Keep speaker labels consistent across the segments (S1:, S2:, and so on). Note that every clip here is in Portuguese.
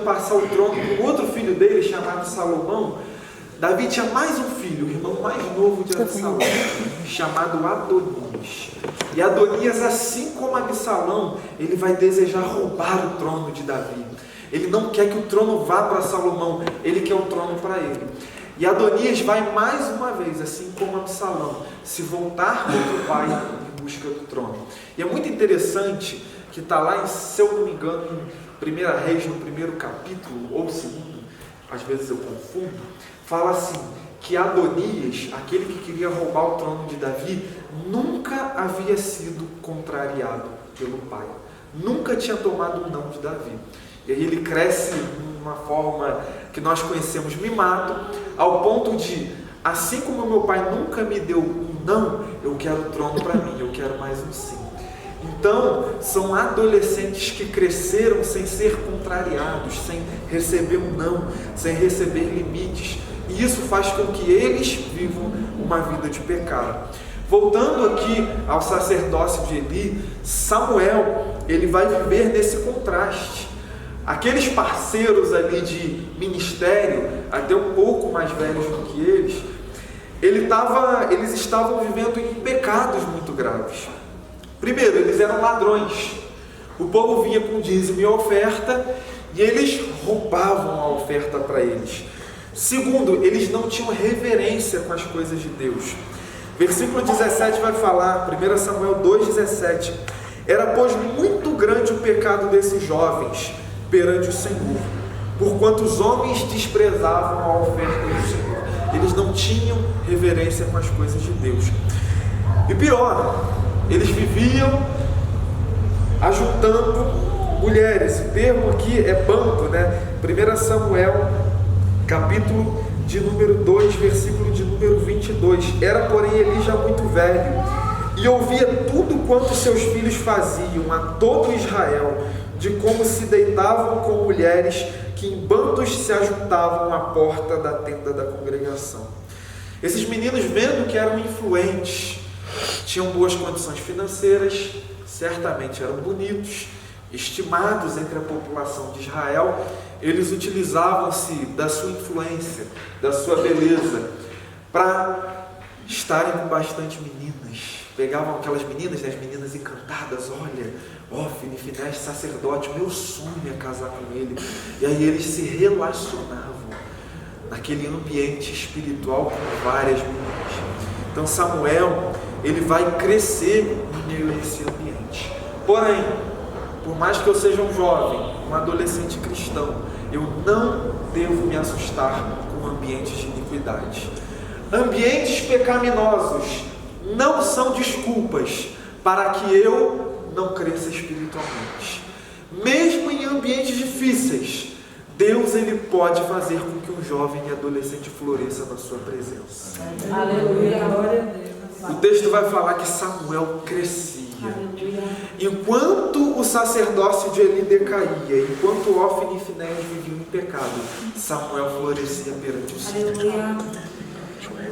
S1: passar o trono para o outro filho dele, chamado Salomão, Davi tinha mais um filho, o irmão mais novo de Absalão, chamado Adonias. E Adonias, assim como Absalão, ele vai desejar roubar o trono de Davi. Ele não quer que o trono vá para Salomão, ele quer o trono para ele. E Adonias vai mais uma vez, assim como Absalão, se voltar contra o pai em busca do trono. E é muito interessante que está lá, se eu não me engano, em 1 Reis, no primeiro capítulo, ou segundo, às vezes eu confundo, fala assim, que Adonias, aquele que queria roubar o trono de Davi, nunca havia sido contrariado pelo pai. Nunca tinha tomado o não de Davi. E aí ele cresce de uma forma que nós conhecemos, mimado, ao ponto de, assim como meu pai nunca me deu um não, eu quero o trono para mim, eu quero mais um sim. Então, são adolescentes que cresceram sem ser contrariados, sem receber um não, sem receber limites. E isso faz com que eles vivam uma vida de pecado. Voltando aqui ao sacerdócio de Eli, Samuel, ele vai viver nesse contraste. Aqueles parceiros ali de ministério, até um pouco mais velhos do que eles estavam vivendo em pecados muito graves. Primeiro, eles eram ladrões. O povo vinha com dízimo e oferta e eles roubavam a oferta para eles. Segundo, eles não tinham reverência com as coisas de Deus. Versículo 17 vai falar, 1 Samuel 2,17: era, pois, muito grande o pecado desses jovens perante o Senhor, porquanto os homens desprezavam a oferta do Senhor. Eles não tinham reverência com as coisas de Deus. E pior, eles viviam ajuntando mulheres. O termo aqui é bando, né? 1 Samuel, capítulo de número 2, versículo de número 22. Era, porém, Eli já muito velho, e ouvia tudo quanto seus filhos faziam a todo Israel, de como se deitavam com mulheres que em bandos se ajuntavam à porta da tenda da congregação. Esses meninos, vendo que eram influentes, tinham boas condições financeiras, certamente eram bonitos, estimados entre a população de Israel, eles utilizavam-se da sua influência, da sua beleza, para estarem com bastante meninas. Pegavam aquelas meninas, né, as meninas encantadas, olha, Ofni, Finéias, sacerdote, meu sonho é casar com ele. E aí eles se relacionavam naquele ambiente espiritual com várias meninas. Então Samuel, ele vai crescer em meio a esse ambiente. Porém, por mais que eu seja um jovem, um adolescente cristão, eu não devo me assustar com ambientes de iniquidade. Ambientes pecaminosos não são desculpas para que eu não cresça espiritualmente. Mesmo em ambientes difíceis, Deus, ele pode fazer com que um jovem e adolescente floresça na sua presença.
S2: Aleluia, glória a Deus.
S1: O texto vai falar que Samuel crescia. Enquanto o sacerdócio de Eli decaía, enquanto Ofni e Finéias viviam em pecado, Samuel florescia perante o Senhor.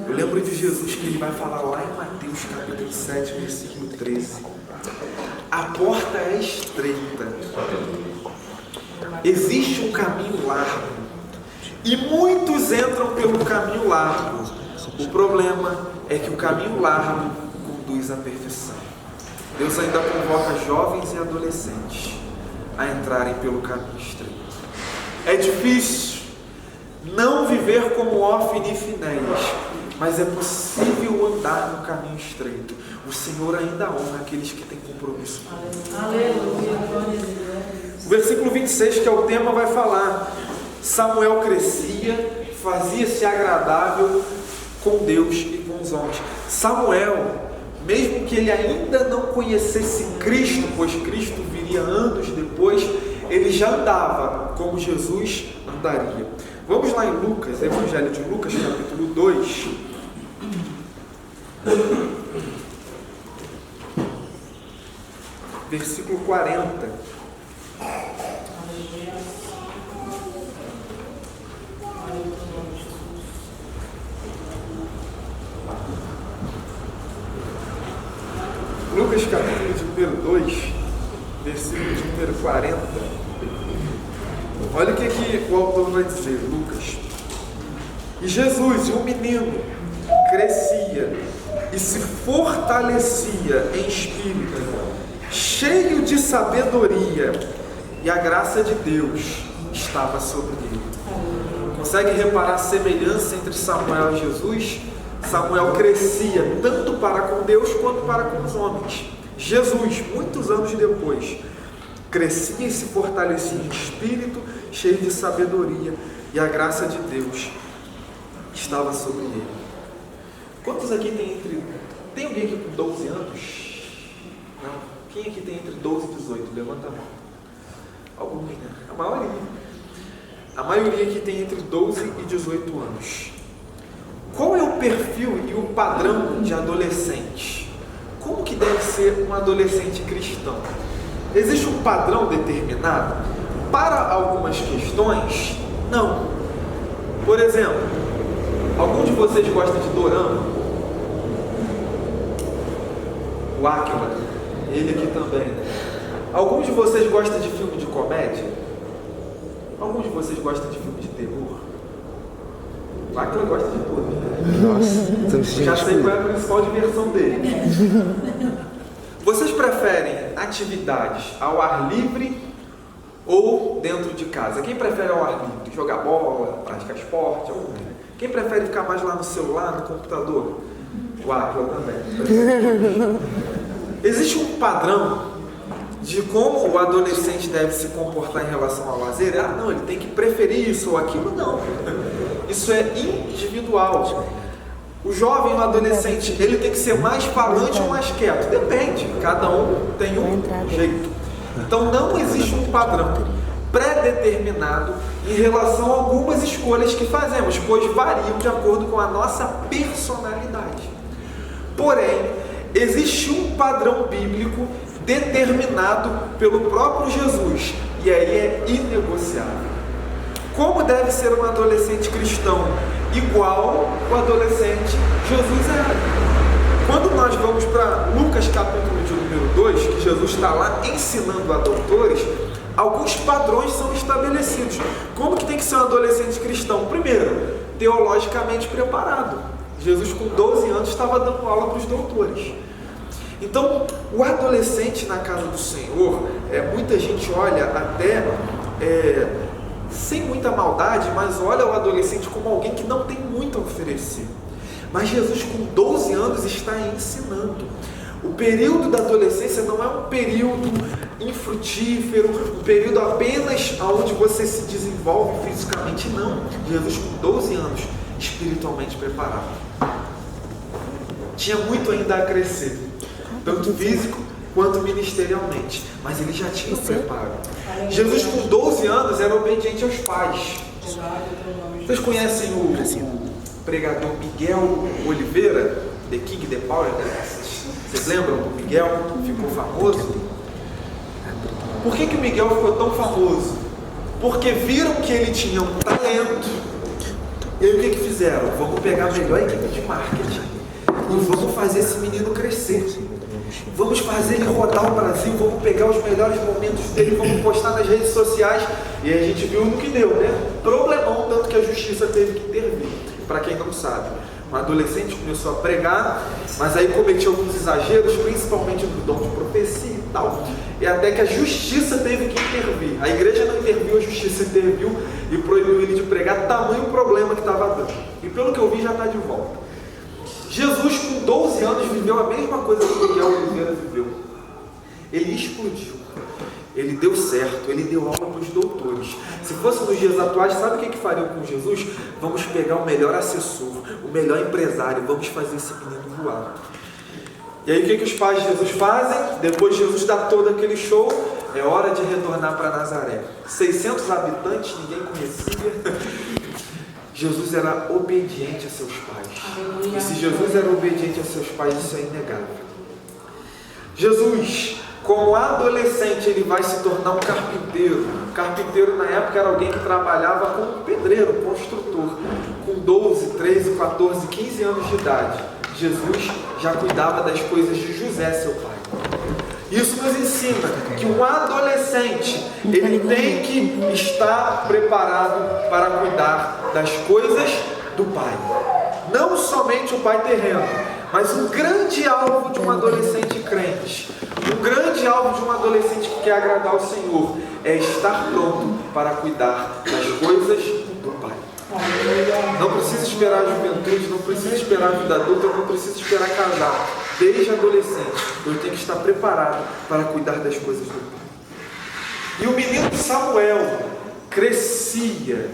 S1: Eu lembro de Jesus que ele vai falar lá em Mateus capítulo 7, versículo 13. A porta é estreita, existe um caminho largo, e muitos entram pelo caminho largo. O problema é que o caminho largo conduz à perfeição. Deus ainda convoca jovens e adolescentes a entrarem pelo caminho estreito. É difícil não viver como Ofni e Finéias, mas é possível andar no caminho estreito. O Senhor ainda honra aqueles que têm compromisso com Ele.
S2: Aleluia, glória a Deus.
S1: O versículo 26, que é o tema, vai falar: Samuel crescia, fazia-se agradável com Deus e com os homens. Samuel, mesmo que ele ainda não conhecesse Cristo, pois Cristo viria anos depois, ele já andava como Jesus andaria. Vamos lá em Lucas, Evangelho de Lucas, capítulo 2. Versículo 40. Lucas capítulo de número 2, versículo de número 40. Olha o que o autor vai dizer, Lucas. E Jesus, o menino, crescia e se fortalecia em espírito, cheio de sabedoria, e a graça de Deus estava sobre ele. Consegue reparar a semelhança entre Samuel e Jesus? Samuel crescia tanto para com Deus quanto para com os homens. Jesus, muitos anos depois, crescia e se fortalecia em espírito, cheio de sabedoria, e a graça de Deus estava sobre ele. Quantos aqui tem alguém aqui com 12 anos? Não? Quem aqui tem entre 12 e 18? Levanta a mão. Alguns, né? A maioria. A maioria aqui tem entre 12 e 18 anos. Qual é o perfil e o padrão de adolescente? Como que deve ser um adolescente cristão? Existe um padrão determinado? Para algumas questões, não. Por exemplo, algum de vocês gosta de dorama? O Aquila, ele aqui também, né? Algum de vocês gosta de filme de comédia? Algum de vocês gosta de filme de terror? O Aquila gosta de tudo, né? Nossa, já sei qual é a principal diversão dele. Vocês preferem atividades ao ar livre ou dentro de casa? Quem prefere ao ar livre? Jogar bola, praticar esporte? Quem prefere ficar mais lá no celular, no computador? O Aquila também. Existe um padrão de como o adolescente deve se comportar em relação ao lazer? Ah, não, ele tem que preferir isso ou aquilo? Não. Isso é individual. O jovem, o adolescente, ele tem que ser mais falante ou mais quieto? Depende, cada um tem um jeito. Então não existe um padrão pré-determinado em relação a algumas escolhas que fazemos, pois variam de acordo com a nossa personalidade. Porém, existe um padrão bíblico determinado pelo próprio Jesus, e aí é inegociável. Como deve ser um adolescente cristão? Igual o adolescente Jesus era. Quando nós vamos para Lucas capítulo de número 2, que Jesus está lá ensinando a doutores, alguns padrões são estabelecidos. Como que tem que ser um adolescente cristão? Primeiro, teologicamente preparado. Jesus com 12 anos estava dando aula para os doutores. Então, o adolescente na casa do Senhor, muita gente olha até sem muita maldade, mas olha o adolescente como alguém que não tem muito a oferecer. Mas Jesus com 12 anos está ensinando. O período da adolescência não é um período infrutífero, um período apenas onde você se desenvolve fisicamente, não. Jesus com 12 anos, espiritualmente preparado. Tinha muito ainda a crescer, tanto físico quanto ministerialmente, mas ele já tinha o preparo. Jesus com 12 anos era obediente aos pais. Vocês conhecem o pregador Miguel Oliveira, The King, The Power? Vocês lembram do Miguel, que ficou famoso? Por que o Miguel ficou tão famoso? Porque viram que ele tinha um talento. E aí o que fizeram? Vamos pegar a melhor equipe de marketing e vamos fazer esse menino crescer. Vamos fazer ele rodar o Brasil, vamos pegar os melhores momentos dele, vamos postar nas redes sociais. E aí a gente viu no que deu, né? Problemão, tanto que a justiça teve que intervir. Para quem não sabe, um adolescente começou a pregar, mas aí cometeu alguns exageros, principalmente no dom de profecia e tal. E até que a justiça teve que intervir. A igreja não interviu, a justiça interviu e proibiu ele de pregar, tamanho problema que estava dando. E pelo que eu vi, já está de volta. Jesus, com 12 anos, viveu a mesma coisa que Miguel Oliveira viveu. Ele explodiu. Ele deu certo, ele deu aula para os doutores. Se fosse nos dias atuais, sabe o que fariam com Jesus? Vamos pegar o melhor assessor, o melhor empresário, vamos fazer esse menino voar. E aí o que os pais de Jesus fazem? Depois de Jesus dar todo aquele show, é hora de retornar para Nazaré. 600 habitantes, ninguém conhecia. Jesus era obediente a seus pais. E se Jesus era obediente a seus pais, isso é inegável. Jesus, como adolescente, ele vai se tornar um carpinteiro. Carpinteiro na época era alguém que trabalhava como pedreiro, construtor. Com 12, 13, 14, 15 anos de idade, Jesus já cuidava das coisas de José, seu pai. Isso nos ensina que um adolescente, ele tem que estar preparado para cuidar das coisas do pai. Não somente o pai terreno, mas um grande alvo de um adolescente crente, um grande alvo de um adolescente que quer agradar ao Senhor, é estar pronto para cuidar das coisas do pai. Não precisa esperar a juventude, não precisa esperar a vida adulta, não precisa esperar casar. Desde adolescente, eu tenho que estar preparado para cuidar das coisas do pai. E o menino Samuel crescia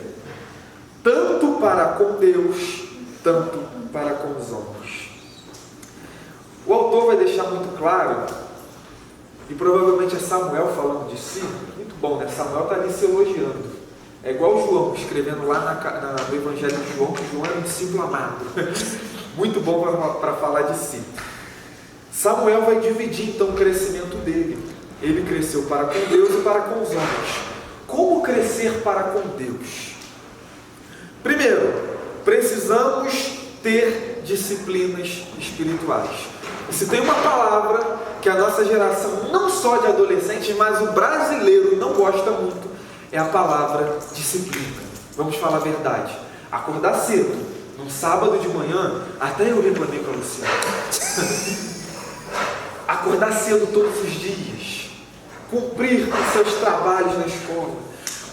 S1: tanto para com Deus, tanto para com os homens. O autor vai deixar muito claro, e provavelmente é Samuel falando de si, muito bom, né? Samuel está ali se elogiando. É igual João, escrevendo lá no Evangelho de João, que João era um discípulo amado. Muito bom para falar de si. Samuel vai dividir então o crescimento dele. Ele cresceu para com Deus e para com os homens. Como crescer para com Deus? Primeiro, precisamos ter disciplinas espirituais. E se tem uma palavra que a nossa geração, não só de adolescentes, mas o brasileiro não gosta muito, é a palavra disciplina. Vamos falar a verdade. Acordar cedo, num sábado de manhã, até eu reclamei para Luciano. Acordar cedo todos os dias, cumprir com seus trabalhos na escola,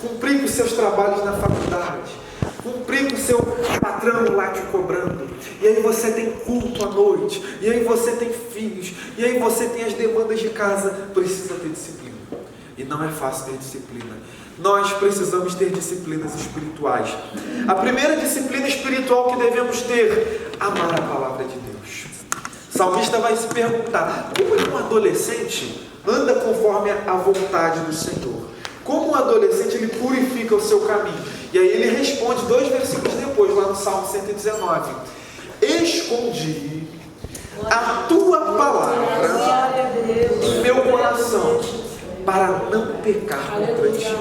S1: cumprir com seus trabalhos na faculdade, cumprir com o seu patrão lá te cobrando, e aí você tem culto à noite, e aí você tem filhos, e aí você tem as demandas de casa, precisa ter disciplina. E não é fácil ter disciplina. Nós precisamos ter disciplinas espirituais. A primeira disciplina espiritual que devemos ter, amar a palavra de Deus. O salmista vai se perguntar, como um adolescente anda conforme a vontade do Senhor? Como um adolescente ele purifica o seu caminho? E aí ele responde 2 versículos depois, lá no Salmo 119. Escondi a tua palavra em meu coração, para não pecar contra ti.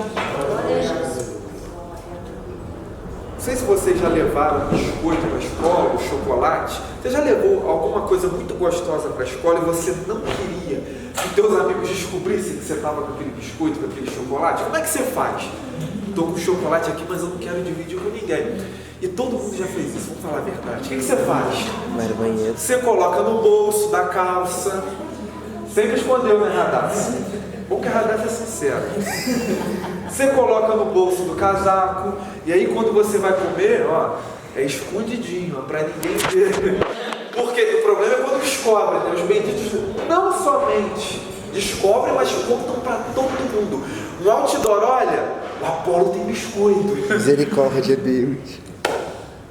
S1: Não sei se vocês já levaram biscoito para a escola, chocolate. Você já levou alguma coisa muito gostosa para a escola e você não queria que teus amigos descobrissem que você estava com aquele biscoito, com aquele chocolate? Como é que você faz? Estou com chocolate aqui, mas eu não quero dividir com ninguém. E todo mundo já fez isso, vamos falar a verdade. O que você faz?
S3: Vai no banheiro.
S1: Você coloca no bolso da calça. Sempre escondeu, né, Radassa? Bom que a Radassa é sincera. Você coloca no bolso do casaco. E aí quando você vai comer, ó, é escondidinho, para ninguém ver. Porque o problema é quando descobre, né? Os benditos não somente descobrem, mas contam para todo mundo. No outdoor, olha, o Apolo tem biscoito.
S3: Misericórdia, Deus.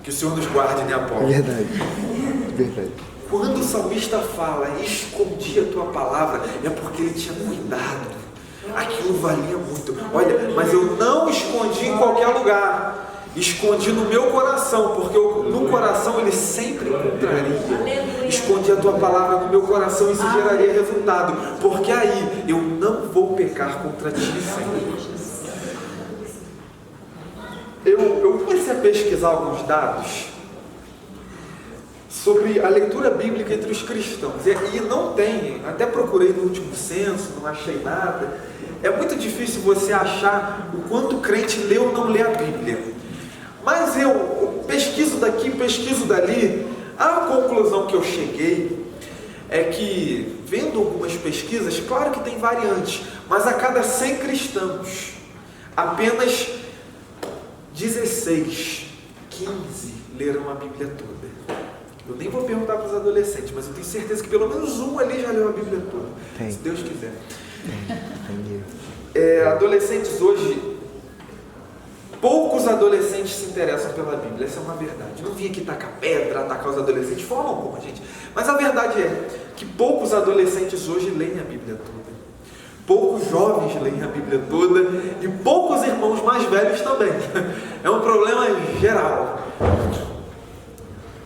S1: Que o Senhor nos guarde, né, Apolo?
S3: Verdade. Verdade.
S1: Quando o salmista fala, escondi a tua palavra, é porque ele tinha cuidado. Aquilo valia muito. Olha, mas eu não escondi em qualquer lugar. Escondi no meu coração, porque no coração ele sempre encontraria. Escondi a tua palavra no meu coração e isso geraria resultado. Porque aí eu não vou pecar contra ti, Senhor. Eu comecei a pesquisar alguns dados sobre a leitura bíblica entre os cristãos. E não tem, até procurei no último censo, não achei nada. É muito difícil você achar o quanto o crente lê ou não lê a Bíblia. Mas eu pesquiso daqui, pesquiso dali. A conclusão que eu cheguei é que, vendo algumas pesquisas, claro que tem variantes, mas a cada 100 cristãos, apenas 16, 15 leram a Bíblia toda. Eu nem vou perguntar para os adolescentes, mas eu tenho certeza que pelo menos um ali já leu a Bíblia toda.
S3: Tem.
S1: Se Deus quiser.
S3: Tem.
S1: Adolescentes hoje, poucos adolescentes se interessam pela Bíblia, essa é uma verdade. Não vim aqui tacar pedra, atacar os adolescentes de forma alguma, gente. Mas a verdade é que poucos adolescentes hoje leem a Bíblia toda. Poucos jovens leem a Bíblia toda e poucos irmãos mais velhos também. É um problema geral.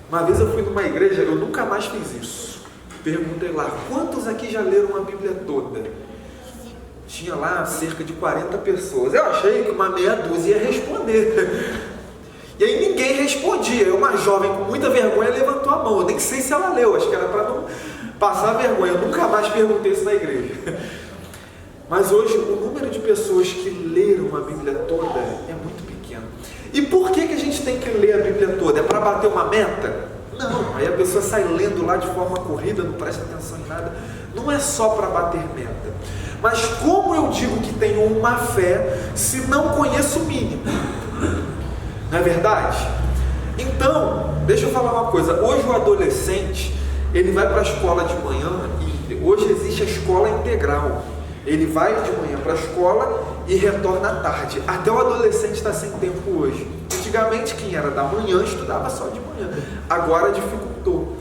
S1: Uma vez eu fui numa igreja, eu nunca mais fiz isso. Perguntei lá, quantos aqui já leram a Bíblia toda? Tinha lá cerca de 40 pessoas. Eu achei que uma meia dúzia ia responder. E aí ninguém respondia. Uma jovem com muita vergonha levantou a mão. Eu nem sei se ela leu, acho que era para não Passar vergonha, eu nunca mais perguntei isso na igreja. Mas hoje o número de pessoas que leram a Bíblia toda é muito pequeno. E por que a gente tem que ler a Bíblia toda? É para bater uma meta? Não, aí a pessoa sai lendo lá de forma corrida, não presta atenção em nada. Não é só para bater meta. Mas como eu digo que tenho uma fé se não conheço o mínimo? Não é verdade? Então, deixa eu falar uma coisa. Hoje o adolescente, ele vai para a escola de manhã e hoje existe a escola integral. Ele vai de manhã para a escola e retorna à tarde. Até o adolescente está sem tempo hoje. Antigamente quem era da manhã estudava só de manhã. Agora dificultou.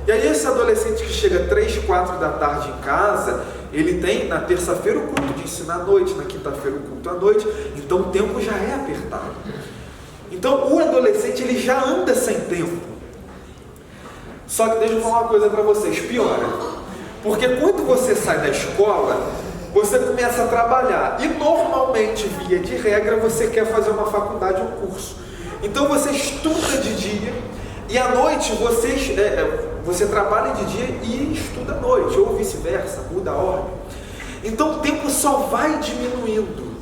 S1: E aí esse adolescente que chega 3, 4 da tarde em casa, ele tem na terça-feira o culto de ensino à noite, na quinta-feira o culto à noite, então o tempo já é apertado. Então o adolescente ele já anda sem tempo. Só que deixa eu falar uma coisa para vocês, piora. Porque quando você sai da escola, você começa a trabalhar e normalmente, via de regra, você quer fazer uma faculdade, um curso. Então você estuda de dia e à noite você trabalha de dia e estuda à noite, ou vice-versa, muda a ordem. Então o tempo só vai diminuindo.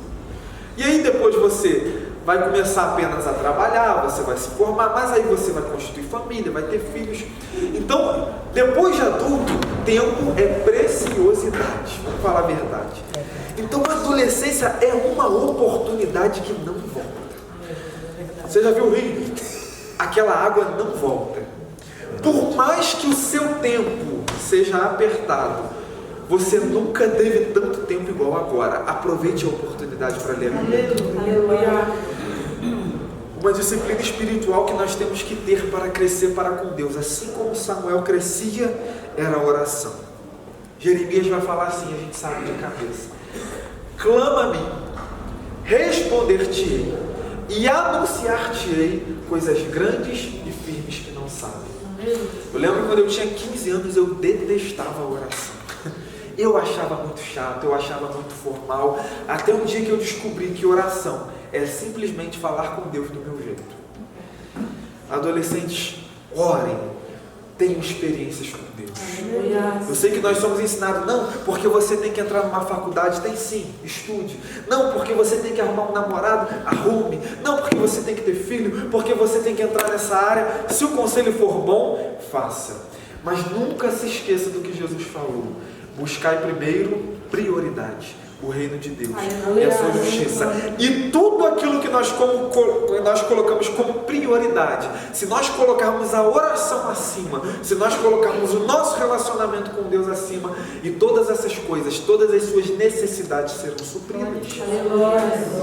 S1: E aí depois você vai começar apenas a trabalhar, você vai se formar, mas aí você vai constituir família, vai ter filhos. Então, depois de adulto, tempo é preciosidade, vamos falar a verdade. Então a adolescência é uma oportunidade que não volta. Você já viu o rio? Aquela água não volta. Por mais que o seu tempo seja apertado, você nunca teve tanto tempo igual agora. Aproveite a oportunidade para ler a Bíblia.
S2: Aleluia.
S1: Uma disciplina espiritual que nós temos que ter para crescer para com Deus. Assim como Samuel crescia, era a oração. Jeremias vai falar assim, a gente sabe de cabeça. Clama a mim, responder-te-ei e anunciar-te-ei coisas grandes e firmes que não sabem. Eu lembro quando eu tinha 15 anos, eu detestava a oração. Eu achava muito chato, eu achava muito formal, até um dia que eu descobri que oração é simplesmente falar com Deus do meu jeito. Adolescentes, orem, tenham experiências com Deus. Eu sei que nós somos ensinados, não, porque você tem que entrar numa faculdade, tem sim, estude. Não, porque você tem que arrumar um namorado, arrume. Não, porque você tem que ter filho, porque você tem que entrar nessa área. Se o conselho for bom, faça. Mas nunca se esqueça do que Jesus falou. Buscai primeiro prioridade, o reino de Deus e a sua justiça. E tudo aquilo que nós colocamos como prioridade, se nós colocarmos a oração acima, se nós colocarmos o nosso relacionamento com Deus acima, e todas essas coisas, todas as suas necessidades serão supridas.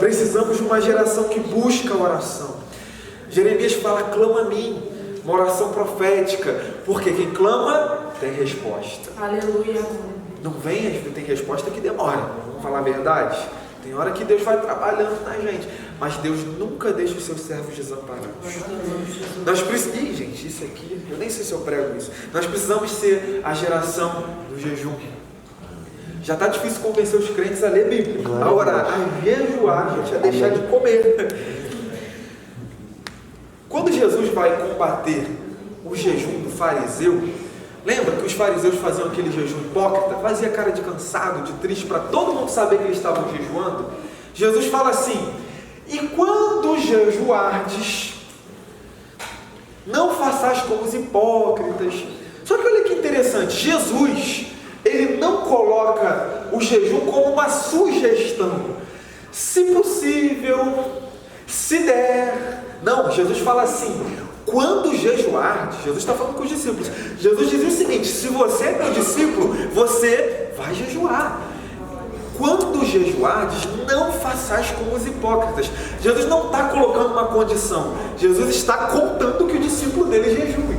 S1: Precisamos de uma geração que busca a oração. Jeremias fala, clama a mim, uma oração profética, porque quem clama tem resposta.
S2: Aleluia.
S1: Não vem, tem resposta que demora, vamos falar a verdade. Tem hora que Deus vai trabalhando na gente, mas Deus nunca deixa os seus servos desamparados. Nós precisamos, gente, isso aqui, eu nem sei se eu prego isso. Nós precisamos ser a geração do jejum. Já está difícil convencer os crentes a ler Bíblia, a orar, a jejuar, gente, a deixar de comer. Quando Jesus vai combater o jejum do fariseu, lembra que os fariseus faziam aquele jejum hipócrita? Fazia cara de cansado, de triste, para todo mundo saber que eles estavam jejuando. Jesus fala assim, e quando jejuardes, não façais como os hipócritas. Só que olha que interessante, Jesus, ele não coloca o jejum como uma sugestão. Se possível, se der. Não, Jesus fala assim, quando jejuardes, Jesus está falando com os discípulos. Jesus dizia o seguinte, se você é meu discípulo, você vai jejuar. Quando jejuardes, não façais como os hipócritas. Jesus não está colocando uma condição. Jesus está contando que o discípulo dele jejue.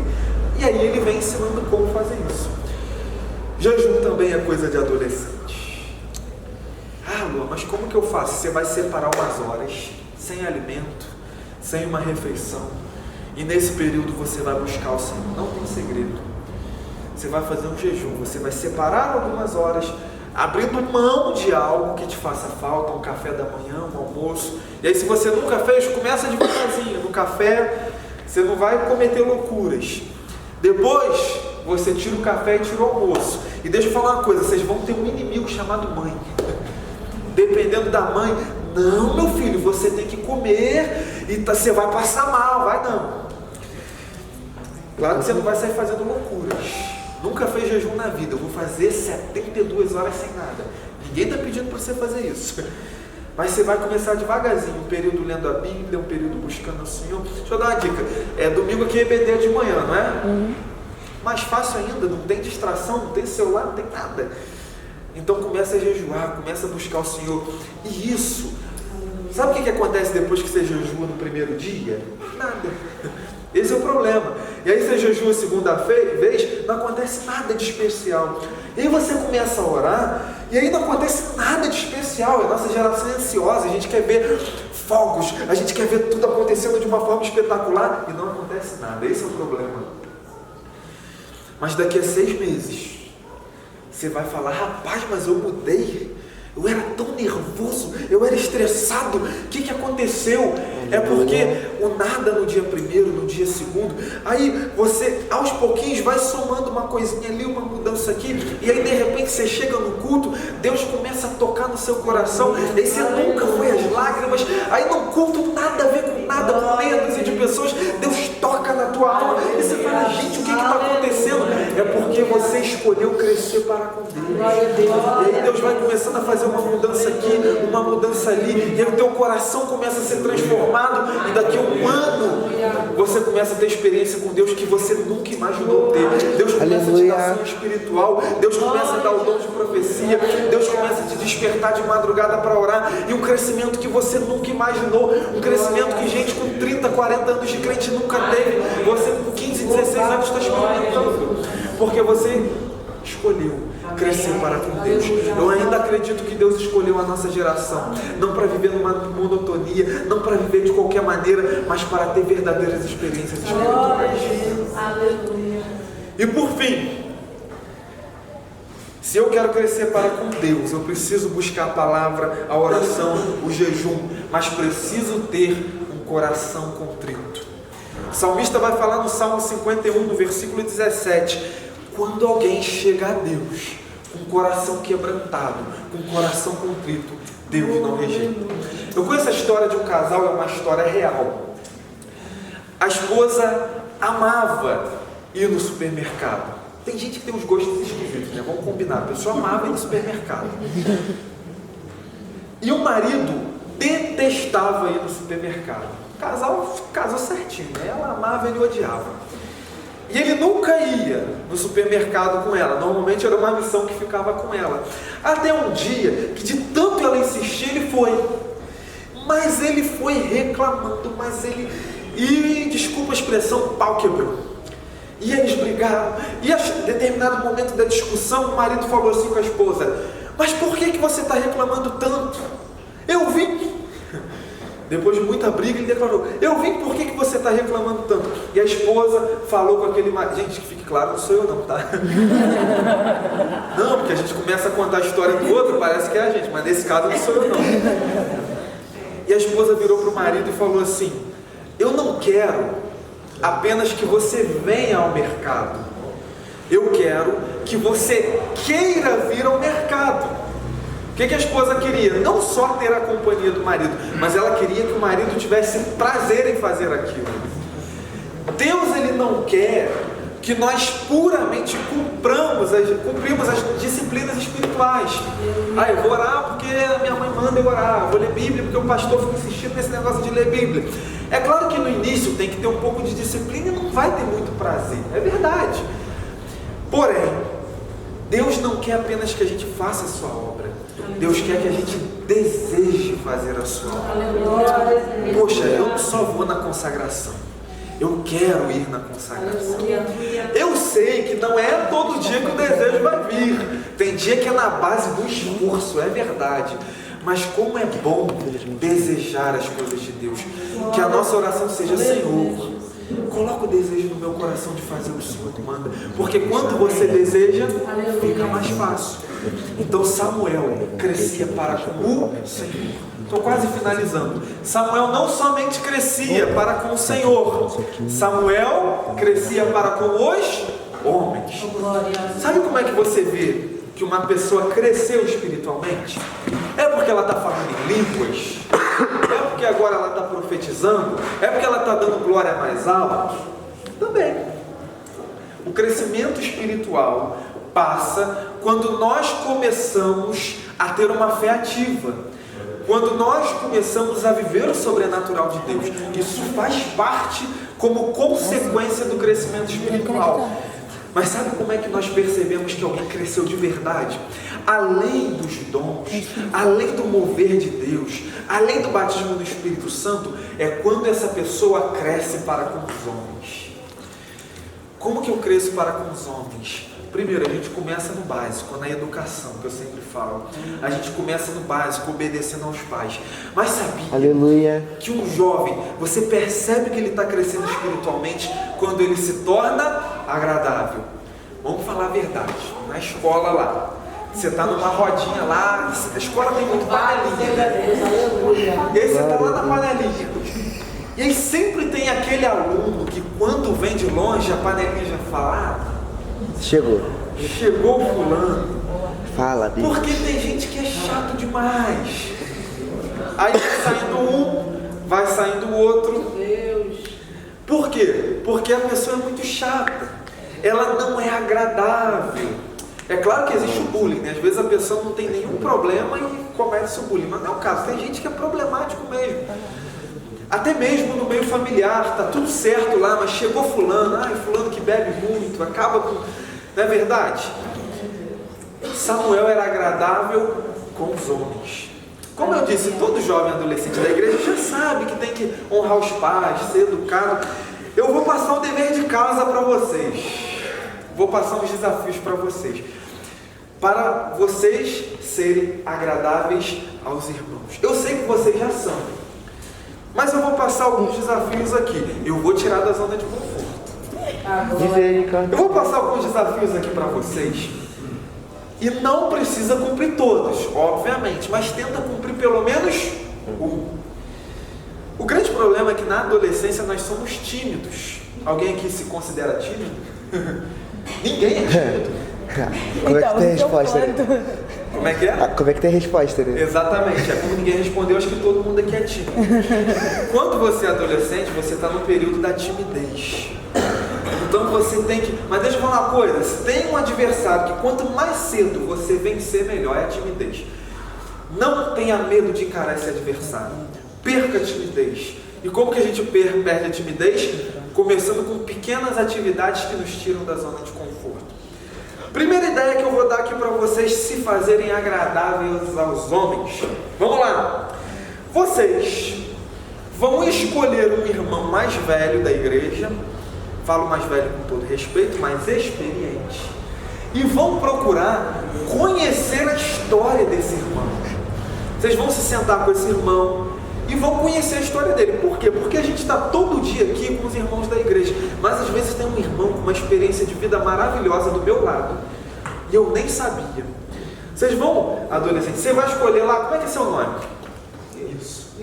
S1: E aí ele vem ensinando como fazer isso. Jejum também é coisa de adolescente. Ah, Lua, mas como que eu faço? Você vai separar umas horas, sem alimento, sem uma refeição. E nesse período você vai buscar o Senhor. Não tem segredo. Você vai fazer um jejum. Você vai separar algumas horas, abrindo mão de algo que te faça falta, um café da manhã, um almoço. E aí se você nunca fez, começa devagarzinho. No café, você não vai cometer loucuras. Depois, você tira o café e tira o almoço. E deixa eu falar uma coisa, vocês vão ter um inimigo chamado mãe. Dependendo da mãe, não, meu filho, você tem que comer e você vai passar mal, vai não. Claro que você não vai sair fazendo loucuras. Nunca fez jejum na vida. Eu vou fazer 72 horas sem nada. Ninguém está pedindo para você fazer isso. Mas você vai começar devagarzinho. Um período lendo a Bíblia, um período buscando o Senhor. Deixa eu dar uma dica. Domingo aqui é EBD de manhã, não é? Mais fácil ainda, não tem distração, não tem celular, não tem nada. Então começa a jejuar, começa a buscar o Senhor. E isso, sabe o que acontece depois que você jejua no primeiro dia? Nada. Esse é o problema. E aí você jejua a segunda vez, não acontece nada de especial. E aí você começa a orar, e aí não acontece nada de especial. A nossa geração é ansiosa, a gente quer ver fogos, a gente quer ver tudo acontecendo de uma forma espetacular, e não acontece nada. Esse é o problema. Mas daqui a 6 meses, você vai falar, rapaz, mas eu mudei. Eu era tão nervoso, eu era estressado. O que aconteceu? É porque o nada no dia primeiro, no dia segundo, aí você aos pouquinhos vai somando uma coisinha ali, uma mudança aqui, e aí de repente você chega no culto, Deus começa a tocar no seu coração, e aí você nunca foi às lágrimas, aí no culto nada a ver com nada, com meia dúzia de pessoas, Deus toca na tua alma, e você fala, gente, o que está acontecendo? É porque você escolheu crescer para com Deus. E aí Deus vai começando a fazer uma mudança aqui, uma mudança ali, e aí o teu coração começa a ser transformado, e daqui a um ano você começa a ter experiência com Deus que você nunca imaginou ter. Deus começa a te dar ação espiritual, Deus começa a dar o dom de profecia, Deus começa a te despertar de madrugada para orar, e um crescimento que você nunca imaginou, um crescimento que gente com 30, 40 anos de crente nunca teve, você com 15, 16 anos está experimentando, porque você escolheu crescer para com Deus. Eu ainda acredito que Deus escolheu a nossa geração, não para viver numa monotonia, não para viver de qualquer maneira, mas para ter verdadeiras experiências espirituais. E por fim, se eu quero crescer para com Deus, eu preciso buscar a palavra, a oração, o jejum, mas preciso ter um coração contrito. O salmista vai falar no Salmo 51, no versículo 17, quando alguém chega a Deus com o coração quebrantado, com o coração contrito, Deus não rejeita. Eu conheço a história de um casal, é uma história real. A esposa amava ir no supermercado. Tem gente que tem uns gostos esquisitos, né? Vamos combinar. A pessoa amava ir no supermercado. E o marido detestava ir no supermercado. O casal casou certinho, né? Ela amava, ele odiava. E ele nunca ia no supermercado com ela. Normalmente era uma missão que ficava com ela. Até um dia que de tanto ela insistir, ele foi. Mas ele foi reclamando, E desculpa a expressão, o pau quebrou. E eles brigaram. E a determinado momento da discussão, o marido falou assim com a esposa, mas por que você está reclamando tanto? Eu vim. Depois de muita briga, ele declarou, eu vim, por que você está reclamando tanto? E a esposa falou com aquele marido, gente, que fique claro, não sou eu não, tá? Não, porque a gente começa a contar a história do outro, parece que é a gente, mas nesse caso não sou eu não. E a esposa virou para o marido e falou assim, eu não quero apenas que você venha ao mercado, eu quero que você queira vir ao mercado. O que a esposa queria? Não só ter a companhia do marido, mas ela queria que o marido tivesse prazer em fazer aquilo. Deus, ele não quer que nós puramente cumprimos as disciplinas espirituais. Eu vou orar porque a minha mãe manda eu orar, eu vou ler Bíblia porque o pastor fica insistindo nesse negócio de ler Bíblia. É claro que no início tem que ter um pouco de disciplina e não vai ter muito prazer, é verdade. Porém, Deus não quer apenas que a gente faça a sua obra, Deus quer que a gente deseje fazer a sua obra. Poxa, eu não só vou na consagração, eu quero ir na consagração. Eu sei que não é todo dia que o desejo vai vir, tem dia que é na base do esforço, é verdade. Mas como é bom desejar as coisas de Deus. Que a nossa oração seja, Senhor, Coloca o desejo no meu coração de fazer o que o Senhor manda. Porque quando você deseja, fica mais fácil. Então Samuel crescia para com o Senhor. Estou quase finalizando. Samuel não somente crescia para com o Senhor, Samuel crescia para com os homens. Sabe como é que você vê que uma pessoa cresceu espiritualmente? É porque ela está falando em línguas? É porque agora ela está profetizando? É porque ela está dando glória mais alto? Também. O crescimento espiritual passa quando nós começamos a ter uma fé ativa. Quando nós começamos a viver o sobrenatural de Deus. Isso faz parte como consequência do crescimento espiritual. Mas sabe como é que nós percebemos que alguém cresceu de verdade? Além dos dons, além do mover de Deus, além do batismo do Espírito Santo, é quando essa pessoa cresce para com os homens. Como que eu cresço para com os homens? Primeiro, a gente começa no básico, na educação, que eu sempre falo. A gente começa no básico, obedecendo aos pais. Mas sabia que um jovem, você percebe que ele está crescendo espiritualmente quando ele se torna agradável? Vamos falar a verdade. Na escola lá, você está numa rodinha lá, a escola tem muito panelinha, né? E aí você está lá na panelinha. E aí sempre tem aquele aluno que quando vem de longe, a panelinha já fala... Chegou fulano.
S3: Fala, Deus.
S1: Porque tem gente que é chato demais. Aí vai saindo um, vai saindo o outro. Por quê? Porque a pessoa é muito chata. Ela não é agradável. É claro que existe o bullying, né? Às vezes a pessoa não tem nenhum problema e comete o bullying. Mas não é o caso. Tem gente que é problemático mesmo. Até mesmo no meio familiar, tá tudo certo lá, mas chegou fulano, fulano que bebe muito, acaba com... Não é verdade? Samuel era agradável com os homens. Como eu disse, todo jovem adolescente da igreja já sabe que tem que honrar os pais, ser educado. Eu vou passar o dever de casa para vocês. Vou passar uns desafios para vocês. Para vocês serem agradáveis aos irmãos. Eu sei que vocês já são. Mas eu vou passar alguns desafios aqui. Eu vou tirar da zona de conforto. Eu vou passar alguns desafios aqui para vocês. E não precisa cumprir todos, obviamente. Mas tenta cumprir pelo menos um. O grande problema é que na adolescência nós somos tímidos. Alguém aqui se considera tímido? Ninguém é tímido.
S3: Como é que tem a resposta, né?
S1: Como é que é?
S3: Como é que tem a resposta, né?
S1: Exatamente, é como ninguém respondeu, acho que todo mundo aqui é tímido. Quando você é adolescente, você está no período da timidez. Então você tem que... Mas deixa eu falar uma coisa, se tem um adversário que quanto mais cedo você vencer, melhor, é a timidez. Não tenha medo de encarar esse adversário. Perca a timidez. E como que a gente perde a timidez? Começando com pequenas atividades que nos tiram da zona de conforto. Primeira ideia que eu vou dar aqui para vocês se fazerem agradáveis aos homens. Vamos lá. Vocês vão escolher um irmão mais velho da igreja, falo mais velho com todo respeito, mais experiente, e vão procurar conhecer a história desse irmão. Vocês vão se sentar com esse irmão e vão conhecer a história dele. Por quê? Porque a gente está todo dia aqui com os irmãos da igreja, mas às vezes tem um irmão com uma experiência de vida maravilhosa do meu lado e eu nem sabia. Vocês vão, adolescente, você vai escolher lá, como é que é seu nome? Isso,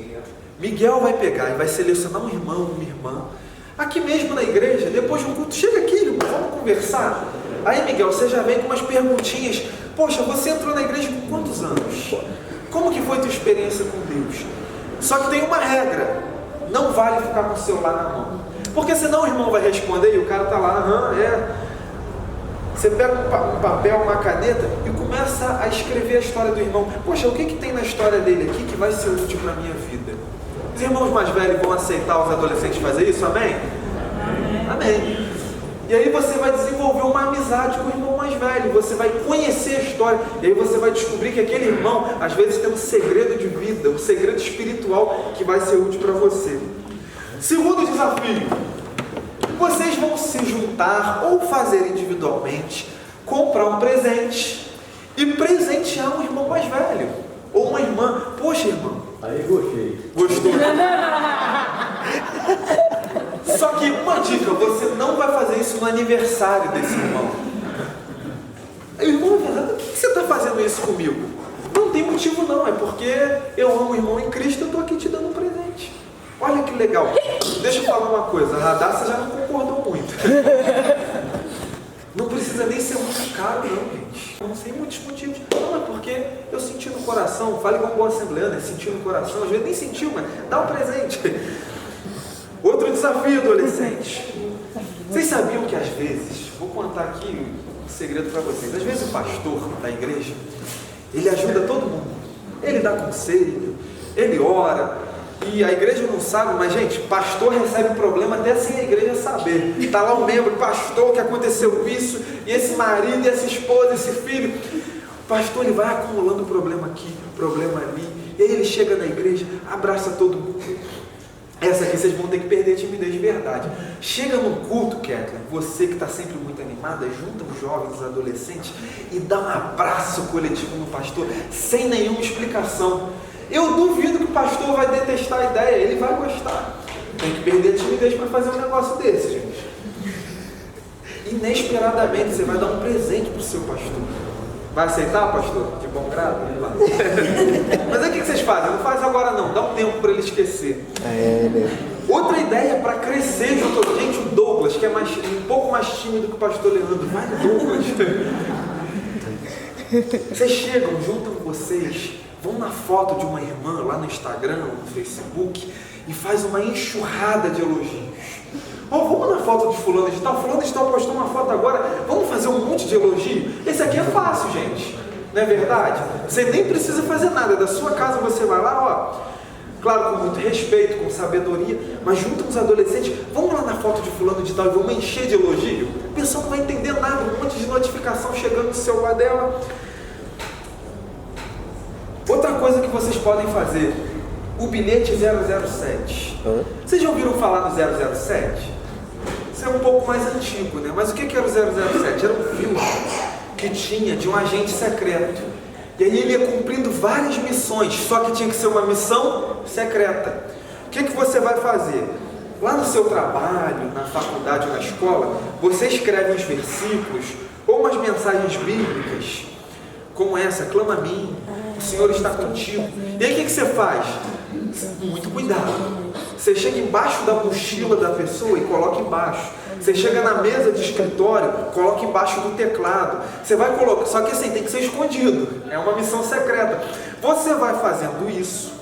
S1: Miguel vai pegar e vai selecionar um irmão, uma irmã, aqui mesmo na igreja, depois de um culto, chega aqui, irmão, vamos conversar. Aí, Miguel, você já vem com umas perguntinhas. Poxa, você entrou na igreja com quantos anos? Como que foi a tua experiência com Deus? Só que tem uma regra, não vale ficar com o celular na mão, porque senão o irmão vai responder e o cara tá lá, Você pega um papel, uma caneta e começa a escrever a história do irmão. Poxa, o que tem na história dele aqui que vai ser útil para a minha vida? Os irmãos mais velhos vão aceitar os adolescentes fazer isso? Amém? Amém. E aí você vai desenvolver uma amizade com o irmão mais velho, você vai conhecer a história, e aí você vai descobrir que aquele irmão, às vezes, tem um segredo de vida, um segredo espiritual que vai ser útil para você. Segundo desafio, vocês vão se juntar ou fazer individualmente, comprar um presente e presentear um irmão mais velho, ou uma irmã. Poxa, irmão.
S4: Aí gostei.
S1: Gostou? Só que uma no aniversário desse irmão. Aí o irmão, por que você está fazendo isso comigo? Não tem motivo não, é porque eu amo o irmão em Cristo, eu estou aqui te dando um presente. Olha que legal. Deixa eu falar uma coisa, a Radassa já não concordou muito. Não precisa nem ser muito caro não, gente. Não sei muitos motivos. Não, é porque eu senti no coração, fala igual um bom assembleano, senti no coração, às vezes nem sentiu, mas dá um presente. Outro desafio, adolescente. Vocês sabiam que às vezes, vou contar aqui um segredo para vocês, às vezes o pastor da igreja, ele ajuda todo mundo, ele dá conselho, ele ora, e a igreja não sabe, mas gente, pastor recebe problema até sem a igreja saber. Está lá um membro, pastor, que aconteceu isso, e esse marido, e essa esposa, esse filho. O pastor ele vai acumulando problema aqui, problema ali, e aí ele chega na igreja, abraça todo mundo. Essa aqui vocês vão ter que perder a timidez de verdade. Chega no culto, Kathleen, você que está sempre muito animada, junta os jovens, os adolescentes e dá um abraço coletivo no pastor, sem nenhuma explicação. Eu duvido que o pastor vai detestar a ideia, ele vai gostar. Tem que perder a timidez para fazer um negócio desse, gente. Inesperadamente, você vai dar um presente para o seu pastor. Vai aceitar, pastor? De bom grado? Mas aí o que vocês fazem? Não faz agora não, dá um tempo para ele esquecer. Outra ideia para crescer junto. Gente, o Douglas, que é um pouco mais tímido que o pastor Leandro. Vai, Douglas. Vocês chegam, juntam vocês, vão na foto de uma irmã lá no Instagram, no Facebook, e faz uma enxurrada de elogios. Vamos na foto de fulano de tal postou uma foto agora, vamos fazer um monte de elogio? Esse aqui é fácil, gente, não é verdade? Você nem precisa fazer nada, da sua casa você vai lá, claro, com muito respeito, com sabedoria, mas junto com os adolescentes, vamos lá na foto de fulano de tal e vamos encher de elogio? A pessoa não vai entender nada, um monte de notificação chegando no celular dela. Outra coisa que vocês podem fazer, o bilhete 007. Vocês já ouviram falar no 007? Isso é um pouco mais antigo, né? Mas o que era o 007? Era um filme que tinha de um agente secreto. E aí ele ia cumprindo várias missões, só que tinha que ser uma missão secreta. O que você vai fazer? Lá no seu trabalho, na faculdade ou na escola, você escreve uns versículos ou umas mensagens bíblicas, como essa: clama a mim, o Senhor está contigo. E aí o que você faz? Muito cuidado. Você chega embaixo da mochila da pessoa e coloca embaixo. Você chega na mesa de escritório, coloca embaixo do teclado. Você vai colocar, só que assim, tem que ser escondido. É uma missão secreta. Você vai fazendo isso.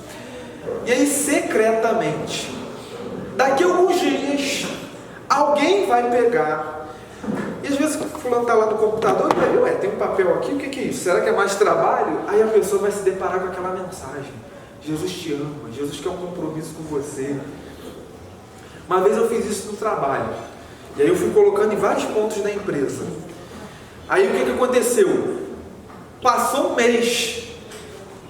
S1: E aí, secretamente, daqui a alguns dias, alguém vai pegar. E às vezes o fulano está lá no computador e vai ver, tem um papel aqui, o que é isso? Será que é mais trabalho? Aí a pessoa vai se deparar com aquela mensagem: Jesus te ama, Jesus quer um compromisso com você. Uma vez eu fiz isso no trabalho, e aí eu fui colocando em vários pontos da empresa. Aí o que aconteceu? Passou um mês,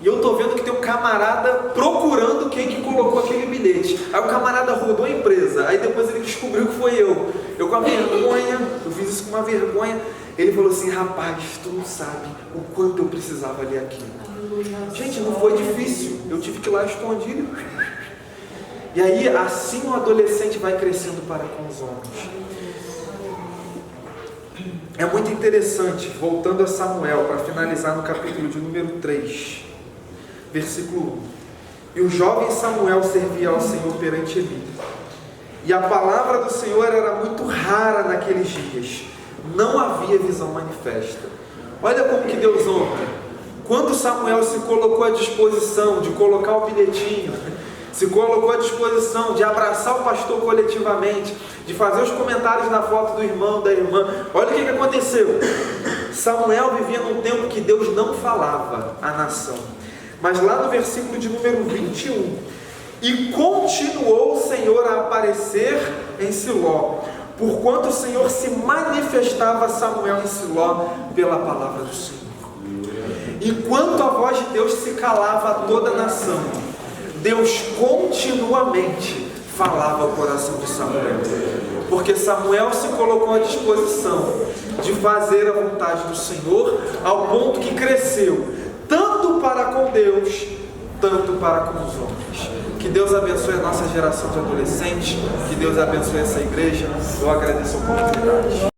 S1: e eu estou vendo que tem um camarada procurando quem que colocou aquele bilhete. Aí o camarada rodou a empresa, aí depois ele descobriu que foi eu. Eu com a vergonha, eu fiz isso com uma vergonha. Ele falou assim: rapaz, tu não sabe o quanto eu precisava ler aquilo. Gente, não foi difícil, eu tive que ir lá escondido. E aí, assim o adolescente vai crescendo para com os homens. É muito interessante, voltando a Samuel, para finalizar no capítulo de número 3, versículo 1. E o jovem Samuel servia ao Senhor perante Eli. E a palavra do Senhor era muito rara naqueles dias. Não havia visão manifesta. Olha como que Deus honra. Quando Samuel se colocou à disposição de colocar o bilhetinho, se colocou à disposição de abraçar o pastor coletivamente, de fazer os comentários na foto do irmão, da irmã, olha o que aconteceu. Samuel vivia num tempo que Deus não falava à nação. Mas lá no versículo de número 21, e continuou o Senhor a aparecer em Siló, porquanto o Senhor se manifestava a Samuel em Siló pela palavra do Senhor. Enquanto a voz de Deus se calava a toda a nação, Deus continuamente falava ao coração de Samuel, porque Samuel se colocou à disposição de fazer a vontade do Senhor, ao ponto que cresceu, tanto para com Deus, tanto para com os homens. Que Deus abençoe a nossa geração de adolescentes, que Deus abençoe essa igreja. Eu agradeço a oportunidade.